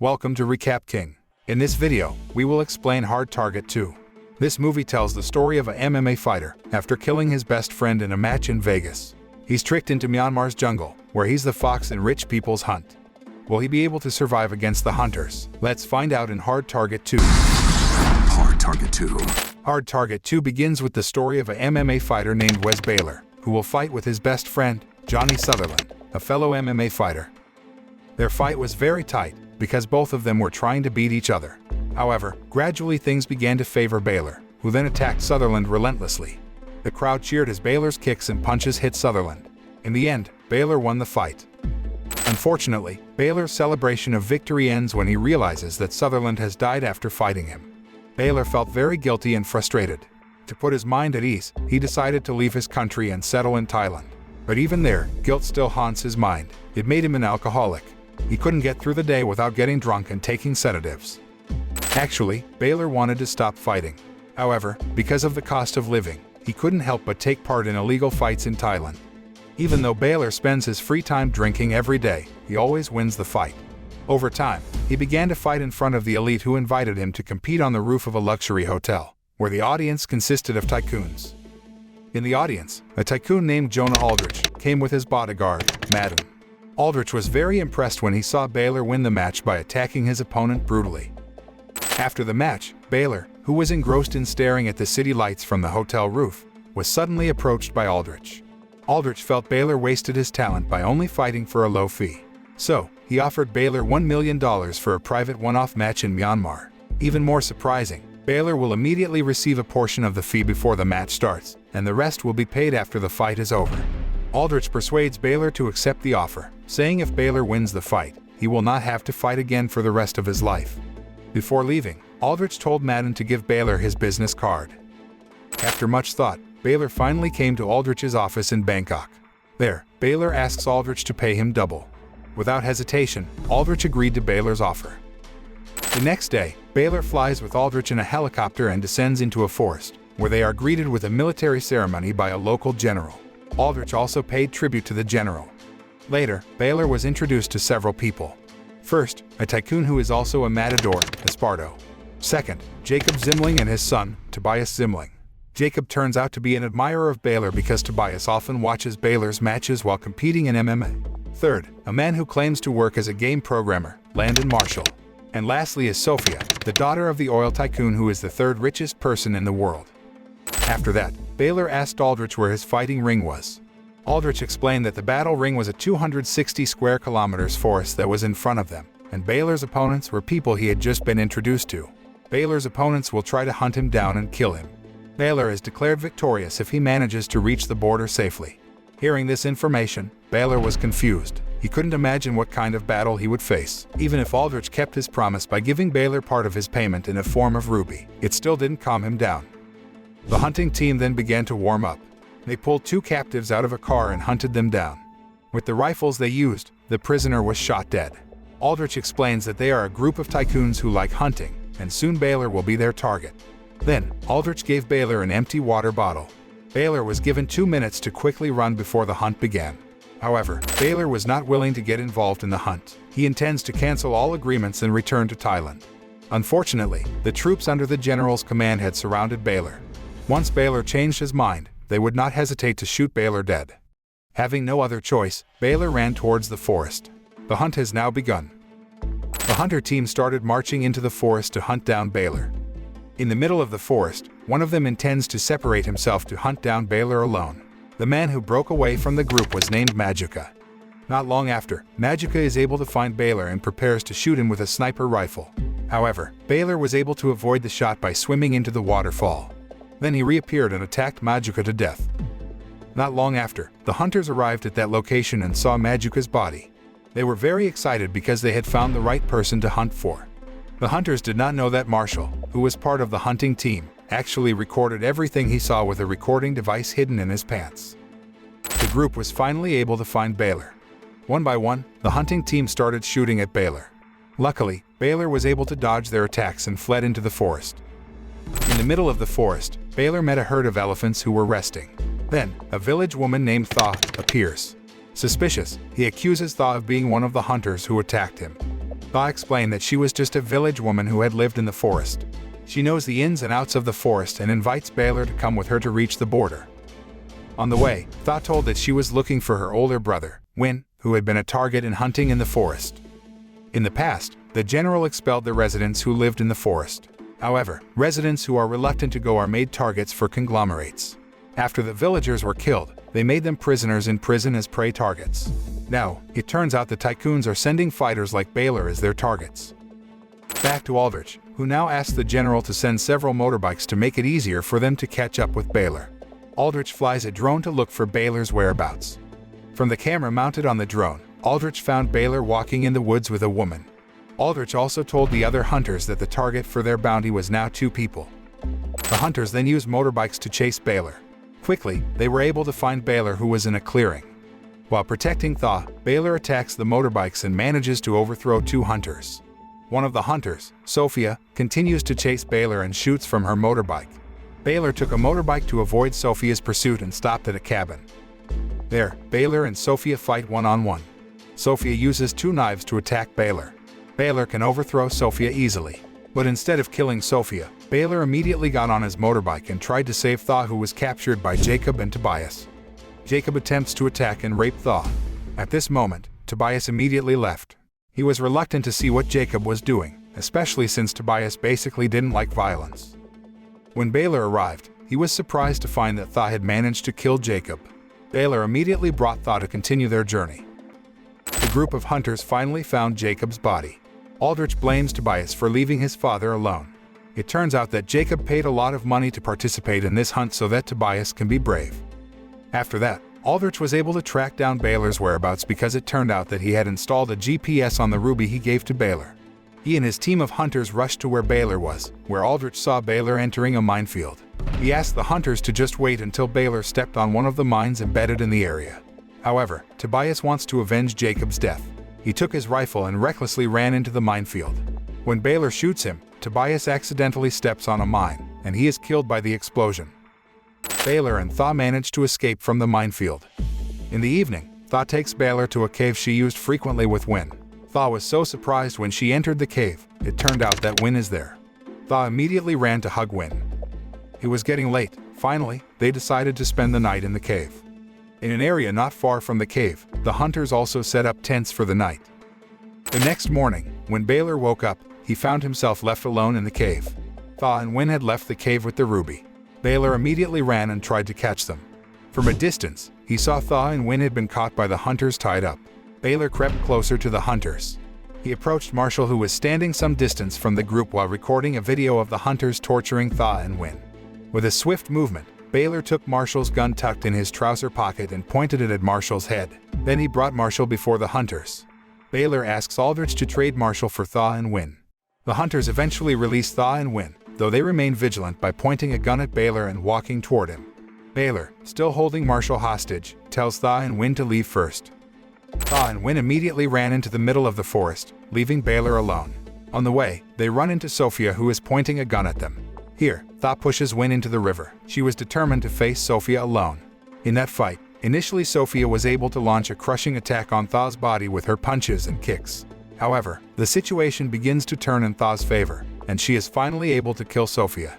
Welcome to Recap King. In this video, we will explain Hard Target 2. This movie tells the story of a MMA fighter after killing his best friend in a match in Vegas. He's tricked into Myanmar's jungle, where he's the fox in rich people's hunt. Will he be able to survive against the hunters? Let's find out in Hard Target 2. Hard Target 2. Hard Target 2 begins with the story of a MMA fighter named Baylor, who will fight with his best friend, Johnny Sutherland, a fellow MMA fighter. Their fight was very tight, because both of them were trying to beat each other. However, gradually things began to favor Baylor, who then attacked Sutherland relentlessly. The crowd cheered as Baylor's kicks and punches hit Sutherland. In the end, Baylor won the fight. Unfortunately, Baylor's celebration of victory ends when he realizes that Sutherland has died after fighting him. Baylor felt very guilty and frustrated. To put his mind at ease, he decided to leave his country and settle in Thailand. But even there, guilt still haunts his mind. It made him an alcoholic. He couldn't get through the day without getting drunk and taking sedatives. Actually, Baylor wanted to stop fighting. However, because of the cost of living, he couldn't help but take part in illegal fights in Thailand. Even though Baylor spends his free time drinking every day, he always wins the fight. Over time, he began to fight in front of the elite who invited him to compete on the roof of a luxury hotel, where the audience consisted of tycoons. In the audience, a tycoon named Jonah Aldrich came with his bodyguard, Madam. Aldrich was very impressed when he saw Baylor win the match by attacking his opponent brutally. After the match, Baylor, who was engrossed in staring at the city lights from the hotel roof, was suddenly approached by Aldrich. Aldrich felt Baylor wasted his talent by only fighting for a low fee. So, he offered Baylor $1 million for a private one-off match in Myanmar. Even more surprising, Baylor will immediately receive a portion of the fee before the match starts, and the rest will be paid after the fight is over. Aldrich persuades Baylor to accept the offer, saying if Baylor wins the fight, he will not have to fight again for the rest of his life. Before leaving, Aldrich told Madden to give Baylor his business card. After much thought, Baylor finally came to Aldrich's office in Bangkok. There, Baylor asks Aldrich to pay him double. Without hesitation, Aldrich agreed to Baylor's offer. The next day, Baylor flies with Aldrich in a helicopter and descends into a forest, where they are greeted with a military ceremony by a local general. Aldrich also paid tribute to the general. Later, Baylor was introduced to several people. First, a tycoon who is also a matador, Esparto. Second, Jacob Zimling and his son, Tobias Zimling. Jacob turns out to be an admirer of Baylor because Tobias often watches Baylor's matches while competing in MMA. Third, a man who claims to work as a game programmer, Landon Marshall. And lastly is Sophia, the daughter of the oil tycoon who is the third richest person in the world. After that, Baylor asked Aldrich where his fighting ring was. Aldrich explained that the battle ring was a 260 square kilometers forest that was in front of them, and Baylor's opponents were people he had just been introduced to. Baylor's opponents will try to hunt him down and kill him. Baylor is declared victorious if he manages to reach the border safely. Hearing this information, Baylor was confused. He couldn't imagine what kind of battle he would face. Even if Aldrich kept his promise by giving Baylor part of his payment in a form of ruby, it still didn't calm him down. The hunting team then began to warm up. They pulled two captives out of a car and hunted them down. With the rifles they used, the prisoner was shot dead. Aldrich explains that they are a group of tycoons who like hunting, and soon Baylor will be their target. Then, Aldrich gave Baylor an empty water bottle. Baylor was given 2 minutes to quickly run before the hunt began. However, Baylor was not willing to get involved in the hunt. He intends to cancel all agreements and return to Thailand. Unfortunately, the troops under the general's command had surrounded Baylor. Once Baylor changed his mind, they would not hesitate to shoot Baylor dead. Having no other choice, Baylor ran towards the forest. The hunt has now begun. The hunter team started marching into the forest to hunt down Baylor. In the middle of the forest, one of them intends to separate himself to hunt down Baylor alone. The man who broke away from the group was named Magica. Not long after, Magica is able to find Baylor and prepares to shoot him with a sniper rifle. However, Baylor was able to avoid the shot by swimming into the waterfall. Then he reappeared and attacked Magica to death. Not long after, the hunters arrived at that location and saw Magica's body. They were very excited because they had found the right person to hunt for. The hunters did not know that Marshall, who was part of the hunting team, actually recorded everything he saw with a recording device hidden in his pants. The group was finally able to find Baylor. One by one, the hunting team started shooting at Baylor. Luckily, Baylor was able to dodge their attacks and fled into the forest. In the middle of the forest, Baylor met a herd of elephants who were resting. Then, a village woman named Thaw appears. Suspicious, he accuses Thaw of being one of the hunters who attacked him. Thaw explained that she was just a village woman who had lived in the forest. She knows the ins and outs of the forest and invites Baylor to come with her to reach the border. On the way, Thaw told that she was looking for her older brother, Win, who had been a target in hunting in the forest. In the past, the general expelled the residents who lived in the forest. However, residents who are reluctant to go are made targets for conglomerates. After the villagers were killed, they made them prisoners in prison as prey targets. Now, it turns out the tycoons are sending fighters like Baylor as their targets. Back to Aldrich, who now asks the general to send several motorbikes to make it easier for them to catch up with Baylor. Aldrich flies a drone to look for Baylor's whereabouts. From the camera mounted on the drone, Aldrich found Baylor walking in the woods with a woman. Aldrich also told the other hunters that the target for their bounty was now 2 people. The hunters then used motorbikes to chase Baylor. Quickly, they were able to find Baylor, who was in a clearing. While protecting Thaw, Baylor attacks the motorbikes and manages to overthrow 2 hunters. One of the hunters, Sophia, continues to chase Baylor and shoots from her motorbike. Baylor took a motorbike to avoid Sophia's pursuit and stopped at a cabin. There, Baylor and Sophia fight one-on-one. Sophia uses 2 knives to attack Baylor. Baylor can overthrow Sophia easily. But instead of killing Sophia, Baylor immediately got on his motorbike and tried to save Thaw, who was captured by Jacob and Tobias. Jacob attempts to attack and rape Thaw. At this moment, Tobias immediately left. He was reluctant to see what Jacob was doing, especially since Tobias basically didn't like violence. When Baylor arrived, he was surprised to find that Thaw had managed to kill Jacob. Baylor immediately brought Thaw to continue their journey. The group of hunters finally found Jacob's body. Aldrich blames Tobias for leaving his father alone. It turns out that Jacob paid a lot of money to participate in this hunt so that Tobias can be brave. After that, Aldrich was able to track down Baylor's whereabouts because it turned out that he had installed a GPS on the ruby he gave to Baylor. He and his team of hunters rushed to where Baylor was, where Aldrich saw Baylor entering a minefield. He asked the hunters to just wait until Baylor stepped on one of the mines embedded in the area. However, Tobias wants to avenge Jacob's death. He took his rifle and recklessly ran into the minefield. When Baylor shoots him, Tobias accidentally steps on a mine, and he is killed by the explosion. Baylor and Thaw manage to escape from the minefield. In the evening, Thaw takes Baylor to a cave she used frequently with Win. Thaw was so surprised when she entered the cave, it turned out that Win is there. Thaw immediately ran to hug Win. It was getting late. Finally, they decided to spend the night in the cave. In an area not far from the cave, the hunters also set up tents for the night. The next morning, when Baylor woke up, he found himself left alone in the cave. Thaw and Win had left the cave with the ruby. Baylor immediately ran and tried to catch them. From a distance, he saw Thaw and Win had been caught by the hunters tied up. Baylor crept closer to the hunters. He approached Marshall, who was standing some distance from the group while recording a video of the hunters torturing Thaw and Win. With a swift movement, Baylor took Marshall's gun tucked in his trouser pocket and pointed it at Marshall's head. Then he brought Marshall before the hunters. Baylor asks Aldrich to trade Marshall for Thaw and Win. The hunters eventually release Thaw and Win, though they remain vigilant by pointing a gun at Baylor and walking toward him. Baylor, still holding Marshall hostage, tells Thaw and Win to leave first. Thaw and Win immediately ran into the middle of the forest, leaving Baylor alone. On the way, they run into Sophia, who is pointing a gun at them. Here, Thaw pushes Win into the river. She was determined to face Sophia alone. In that fight, initially Sophia was able to launch a crushing attack on Thaw's body with her punches and kicks. However, the situation begins to turn in Thaw's favor, and she is finally able to kill Sophia.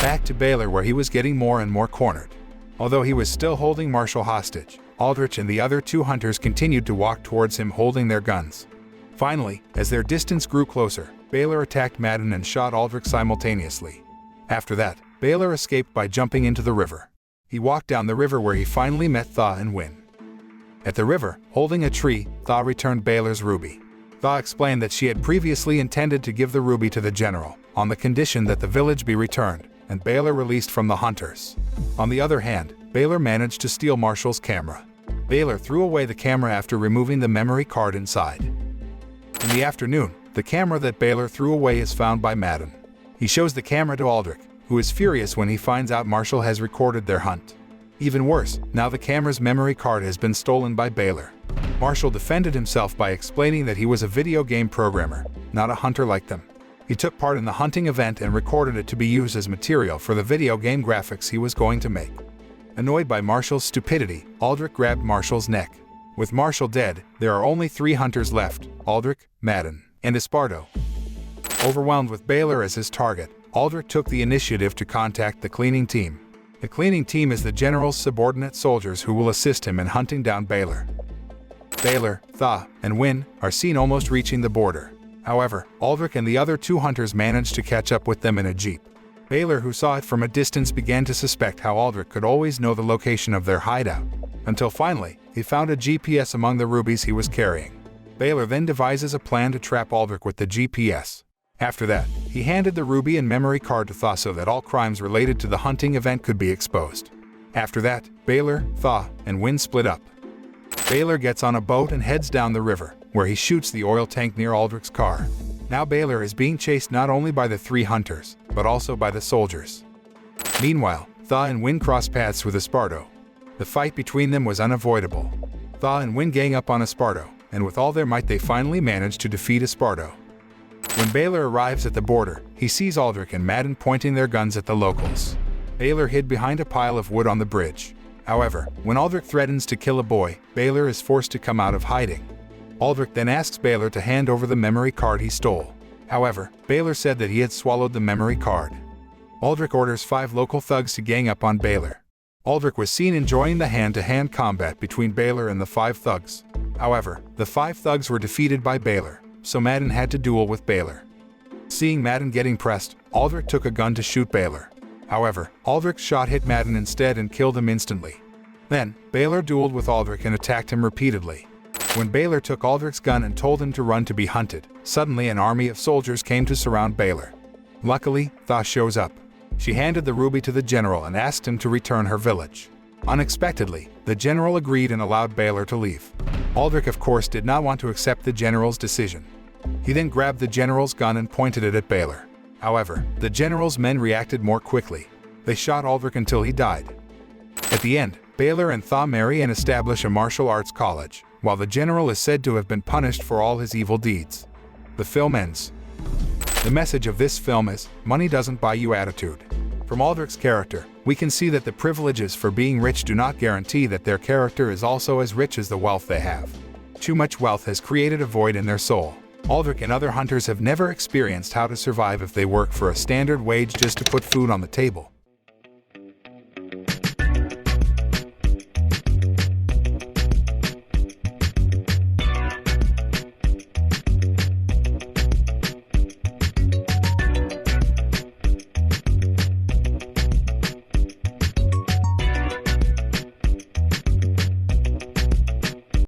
Back to Baylor, where he was getting more and more cornered. Although he was still holding Marshall hostage, Aldrich and the other 2 hunters continued to walk towards him holding their guns. Finally, as their distance grew closer, Baylor attacked Madden and shot Aldrich simultaneously. After that, Baylor escaped by jumping into the river. He walked down the river where he finally met Thaw and Win. At the river, holding a tree, Thaw returned Baylor's ruby. Thaw explained that she had previously intended to give the ruby to the general, on the condition that the village be returned, and Baylor released from the hunters. On the other hand, Baylor managed to steal Marshall's camera. Baylor threw away the camera after removing the memory card inside. In the afternoon, the camera that Baylor threw away is found by Madden. He shows the camera to Aldrich, who is furious when he finds out Marshall has recorded their hunt. Even worse, now the camera's memory card has been stolen by Baylor. Marshall defended himself by explaining that he was a video game programmer, not a hunter like them. He took part in the hunting event and recorded it to be used as material for the video game graphics he was going to make. Annoyed by Marshall's stupidity, Aldrich grabbed Marshall's neck. With Marshall dead, there are only 3 hunters left: Aldrich, Madden, and Esparto. Overwhelmed with Baylor as his target, Aldrich took the initiative to contact the cleaning team. The cleaning team is the general's subordinate soldiers who will assist him in hunting down Baylor. Baylor, Tha, and Win are seen almost reaching the border. However, Aldrich and the other 2 hunters managed to catch up with them in a jeep. Baylor, who saw it from a distance, began to suspect how Aldrich could always know the location of their hideout, until finally, he found a GPS among the rubies he was carrying. Baylor then devises a plan to trap Aldrich with the GPS. After that, he handed the ruby and memory card to Tha so that all crimes related to the hunting event could be exposed. After that, Baylor, Tha, and Win split up. Baylor gets on a boat and heads down the river, where he shoots the oil tank near Aldrich's car. Now Baylor is being chased not only by the 3 hunters, but also by the soldiers. Meanwhile, Tha and Win cross paths with Esparto. The fight between them was unavoidable. Tha and Win gang up on Esparto, and with all their might they finally manage to defeat Esparto. When Baylor arrives at the border, he sees Aldrich and Madden pointing their guns at the locals. Baylor hid behind a pile of wood on the bridge. However, when Aldrich threatens to kill a boy, Baylor is forced to come out of hiding. Aldrich then asks Baylor to hand over the memory card he stole. However, Baylor said that he had swallowed the memory card. Aldrich orders 5 local thugs to gang up on Baylor. Aldrich was seen enjoying the hand-to-hand combat between Baylor and the 5 thugs. However, the 5 thugs were defeated by Baylor, so Madden had to duel with Baylor. Seeing Madden getting pressed, Aldrich took a gun to shoot Baylor. However, Aldrich's shot hit Madden instead and killed him instantly. Then, Baylor dueled with Aldrich and attacked him repeatedly. When Baylor took Aldrich's gun and told him to run to be hunted, suddenly an army of soldiers came to surround Baylor. Luckily, Tha shows up. She handed the ruby to the general and asked him to return her village. Unexpectedly, the general agreed and allowed Baylor to leave. Aldrich, of course, did not want to accept the general's decision. He then grabbed the general's gun and pointed it at Baylor. However, the general's men reacted more quickly. They shot Aldrich until he died. At the end, Baylor and Tha marry and establish a martial arts college, while the general is said to have been punished for all his evil deeds. The film ends. The message of this film is, money doesn't buy you attitude. From Aldrich's character, we can see that the privileges for being rich do not guarantee that their character is also as rich as the wealth they have. Too much wealth has created a void in their soul. Aldrich and other hunters have never experienced how to survive if they work for a standard wage just to put food on the table.